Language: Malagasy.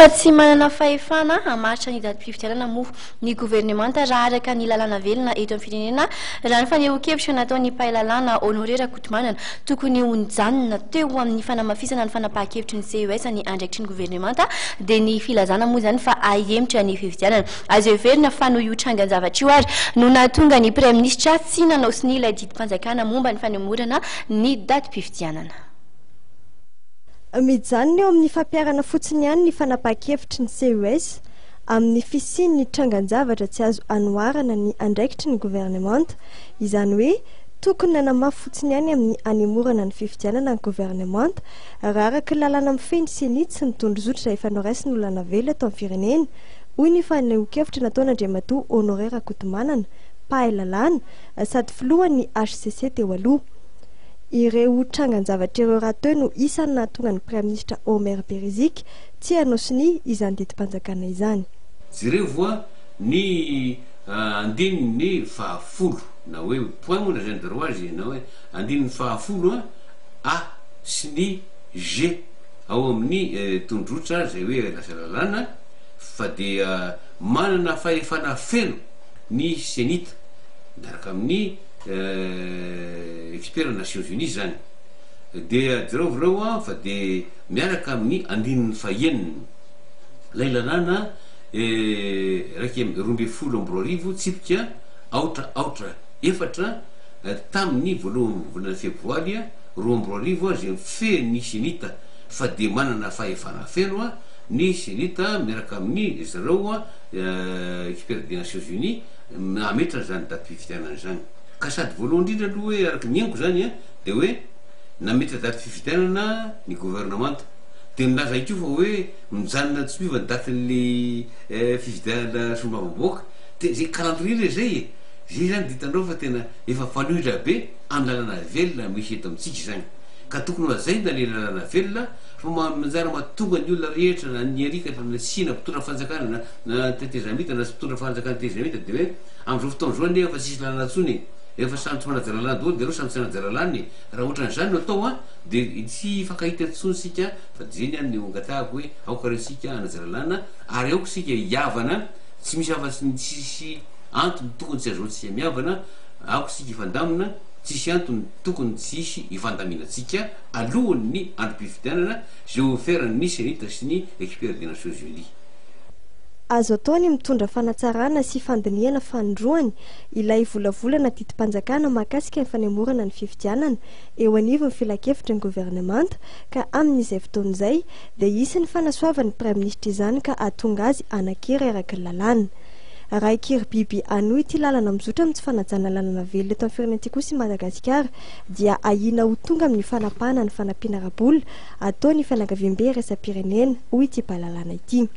fa tsy manana fahefana hamaritra ny datim-pifidianana moa ny gouvernemanta raha araka ny lalàna velona eto amin'ny firenena raha ny faneho-kevitra nataony mpahalalàna Honoré Rakotomanana tokony honjanona teo amin'ny fanamafisana ny fanapahan-kevitry ny CES ny andraikitry ny gouvernemanta dia ny filazana moa zany fa ahemitra ny fifidianana azo heverina fa noho io trangan-javatra io ary no nahatonga ny prime ministra tsy nanaosiny ilay didim-panjakana momba ny fanemorana ny datim-pifidianana. Mijanona eo amin'ny fampiarana fotsiny ihany ny fanapahan-kevitry ny CES amin'ny fisiany ny trangan-javatra tsy azo anoharana ny andraikitry ny gouvernemanta izany hoe tokony nanamafy fotsiny ihany amin'ny anemorana ny fifidianana ny gouvernemanta raha araka lalàna mifehy sy nitsy sy mitondro zotra efa noraisiny olana velona tao amin'ny firenena hoy ny faneho-kevitra nataon'Andriamatoa Honoré Rakotomanana mpahay-lalàna sady filohan'ny HCC teo aloha. Ireo trangan-javatra ireo raha teo no isany nahatonga ny prime ministra Omer Berizika tsy hanaosiny izany didim-panjakana izany. Jereo ny andininy fahafolo na hoe point moa na zany dareo azy na hoe andininy fahafolo A sy ny G ao amin'ny tondrotra zay hoe lasa lalàna fa dia manana fahefana feno ny senita miaraka amin'ny expert Nations Unies zany dia jereo fa dia miaraka amin'ny andininy fahenina lay lalàna raiky roambe folo amby roa arivo tsipika aotra efatra tamin'ny voalohany volana febroary roa amby roa arivo zay fe ny senita fa dia manana fahefana feno ny senita miaraka amin'ny zareo expert des Nations Unies nametra zany datim-pifidianana zany ka sady voalohany indrindra aloha hoe araka miaingo zany dia hoe nametra datim-pifidianana ny gouvernemanta dia nilaza iko fa hoe mijanona tsy miova ny datin'le fifidianana sombavamboaka dia zay calendrier zay zany ditanao fa tena efa fanohitra be amin'ny lalàna velona misy eto amintsika zany ka tokony hazaina le lalàna velona fa manjara mahatonga ny olona rehetra na ny arikatra na sina mpitondra fanjakana na tetezamita na sy mpitondra fanjakana tetezamita dia hoe amin'izao fotoana zao nefa sisy lalàna tsony efa samy tsy manajalalany daholo dia reo samy tsy manajalalany raha ohatran'izany no atao dia tsy fankahita tsony sika fa zeny any ongatahako hoe aoka resika anajalalana ary aoka sika hiavana tsy misy afa-tsy tsisy antony tokony tsy azaontsika miavana aoka sika ifandamina tsisy antony tokony tsisy ifandaminatsika alohan'ny androm-pifidianana zay oferan'ny senita sy ny expert des Nations Unies. Azo ataony mitondra fanatsarana sy fandiniana fandroany ilay volavolana didim-panjakana mahakasika ny fanemorana ny fifidianana eo anivon'ny filakevitry ny gouvernemanta ka amin'izay fotoan'izay dia isan'ny fanasoavan'ny prime ministra izany ka ahatonga azy anankira araka ny lalàna. Raha ikiry biby anohy ity lalana mizotra amin'ny tsy fanajana lalana velona eto amin'ny firenena kosa i Madagasikara dia ahina ho tonga amin'ny fanapahana ny fanampiana rabola ataony fianakaviam-be raisa-pirenena hoy ity mpahalalàna ity.